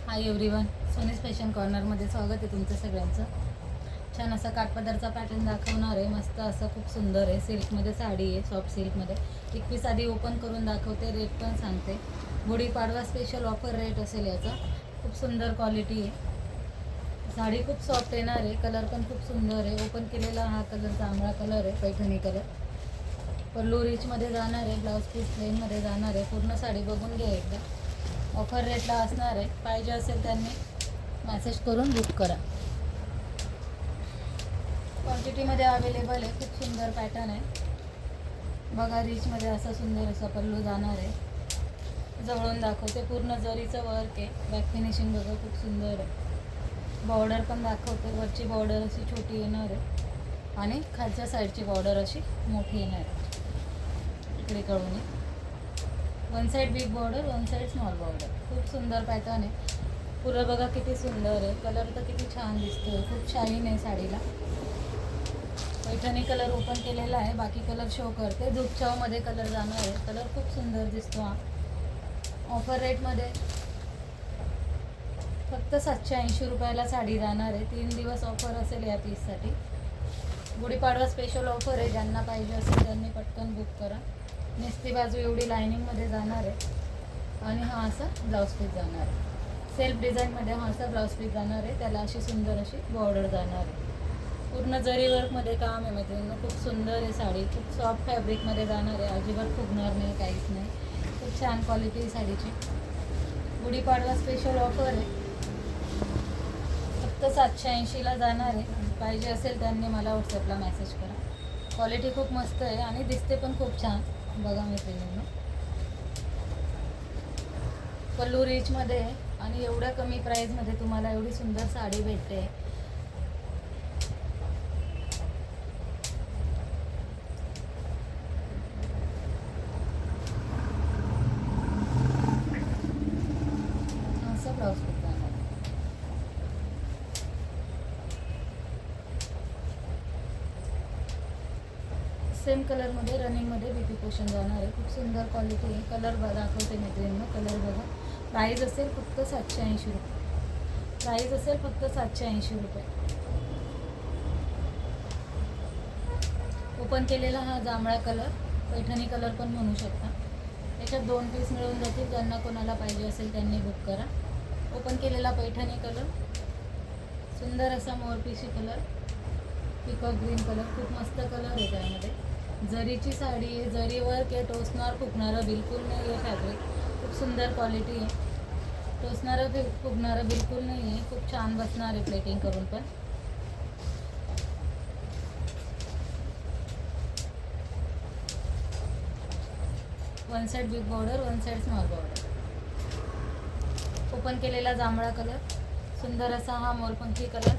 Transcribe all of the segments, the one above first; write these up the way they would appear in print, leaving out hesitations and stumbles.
Hi everyone, सोनीज fashion कॉर्नरमध्ये स्वागत आहे तुमचं सगळ्यांचं. छान असा काठपदरचा पॅटर्न दाखवणार आहे. मस्त असं खूप सुंदर आहे. सिल्कमध्ये साडी आहे, सॉफ्ट सिल्कमध्ये. एक पीस आधी ओपन करून दाखवते, रेट पण सांगते. गुढीपाडवा स्पेशल ऑफर रेट असेल याचा. खूप सुंदर क्वालिटी आहे. साडी खूप सॉफ्ट येणार आहे. कलर पण खूप सुंदर आहे. ओपन केलेला हा कलर जांभळा कलर आहे, पैठणी कलर. पल्लू रिचमध्ये जाणार आहे, ब्लाऊज पीस प्लेनमध्ये जाणार आहे. पूर्ण साडी बघून घ्या एकदा. ऑफर रेटला असणार आहे. पाहिजे असेल त्यांनी मेसेज करून बुक करा. क्वांटिटीमध्ये अवेलेबल आहे. खूप सुंदर पॅटर्न आहे बघा. रिचमध्ये असा सुंदर असा पल्लू जाणार आहे. जवळून दाखवते. पूर्ण जरीचं वर्क आहे. बॅक फिनिशिंग बघा, खूप सुंदर आहे. बॉर्डर पण दाखवते. वरची बॉर्डर अशी छोटी येणार आहे आणि खालच्या साईडची बॉर्डर अशी मोठी येणार आहे. इकडे कळून one side big border, one side small border. खूप सुंदर पॅटर्न आहे. पुरं बघा किती सुंदर आहे. कलर तर किती छान दिसतोय. खूप शाईन आहे साडीला. पैठणी कलर ओपन केलेला आहे, बाकी कलर शो करते. धूपचावमध्ये कलर जाणार आहे. कलर खूप सुंदर दिसतो हा. ऑफर रेटमध्ये फक्त 780 रुपयाला साडी जाणार आहे. 3 दिवस ऑफर असेल या पीससाठी. गुढीपाडवा स्पेशल ऑफर आहे. ज्यांना पाहिजे असेल त्यांनी पटकन बुक करा. नेसती बाजू एवढी लायनिंगमध्ये जाणार आहे आणि हा असा ब्लाऊज पीस जाणार आहे. सेल्फ डिझाईनमध्ये हा असा ब्लाऊज पीस जाणार आहे. त्याला अशी सुंदर अशी बॉर्डर जाणार आहे. पूर्ण जरी वर्कमध्ये काम आहे मैत्रिणींनो. खूप सुंदर आहे साडी. खूप सॉफ्ट फॅब्रिकमध्ये जाणार आहे. अजिबात फुगणार नाही, काहीच नाही. खूप छान क्वालिटी आहे साडीची. गुढीपाडवा स्पेशल ऑफर आहे. फक्त 780ला जाणार आहे. पाहिजे असेल त्यांनी मला व्हॉट्सअपला मेसेज करा. क्वालिटी खूप मस्त आहे आणि दिसते पण खूप छान बघा मैत्रिणींनो. पल्लू रिचमध्ये आहे आणि एवढ्या कमी प्राईजमध्ये तुम्हाला एवढी सुंदर साडी भेटते. असं ब्लाऊज पीस जाणार. सेम कलरमध्ये रनिंगमध्ये बीपी पोशन जाणार आहे. खूप सुंदर क्वालिटी आहे. कलर दाखवते मैत्रिणींनो. कलर बघा. प्राईज असेल फक्त 780 रुपये. प्राईज असेल फक्त 780 रुपये. ओपन केलेला हा जांभळा कलर, पैठणी कलर पण म्हणू शकता. याच्यात 2 पीस मिळून जातील. ज्यांना कोणाला पाहिजे असेल त्यांनी बुक करा. ओपन केलेला पैठणी कलर, सुंदर असा मोरपीशी कलर, पिकॉक ग्रीन कलर. खूप मस्त कलर आहे त्यामध्ये. जरीची साडी आहे. जरी वर्क आहे. टोचणार फुगणारं बिलकुल नाही आहे फॅब्रिक. खूप सुंदर क्वालिटी आहे. टोचणारं फुगणारं बिलकुल नाही आहे. खूप छान बसणार आहे प्लेटिंग करून पण. One side big border, one side small border. Open केलेला जांभळा कलर, सुंदर असा हा मोरपंखी कलर.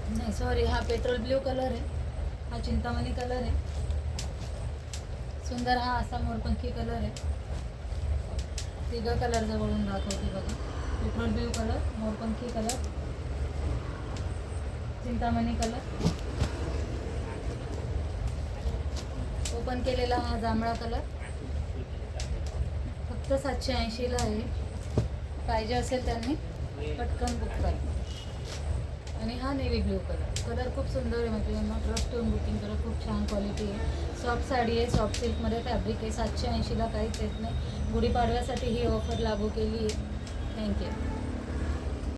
नाही सॉरी, हा पेट्रोल ब्ल्यू कलर आहे. हा चिंतामणी कलर आहे. सुंदर हा असा मोरपंखी कलर आहे. तिघं कलर जवळून दाखवते बघा. पेट्रोल ब्ल्यू कलर, मोरपंखी कलर, चिंतामणी कलर. ओपन केलेला हा जांभळा कलर फक्त 780ला आहे. पाहिजे असेल त्यांनी पटकन बुक करा. आणि हा नेव्ही ब्ल्यू कलर. कलर खूप सुंदर आहे मैत्रिणींना. ट्रस्ट करून बुकिंग करा. खूप छान क्वालिटी आहे. सॉफ्ट साडी आहे, सॉफ्ट सिल्कमध्ये फॅब्रिक आहे. 780ला काहीच येत नाही. गुढीपाडव्यासाठी ही ऑफर लागू केली आहे. थँक्यू.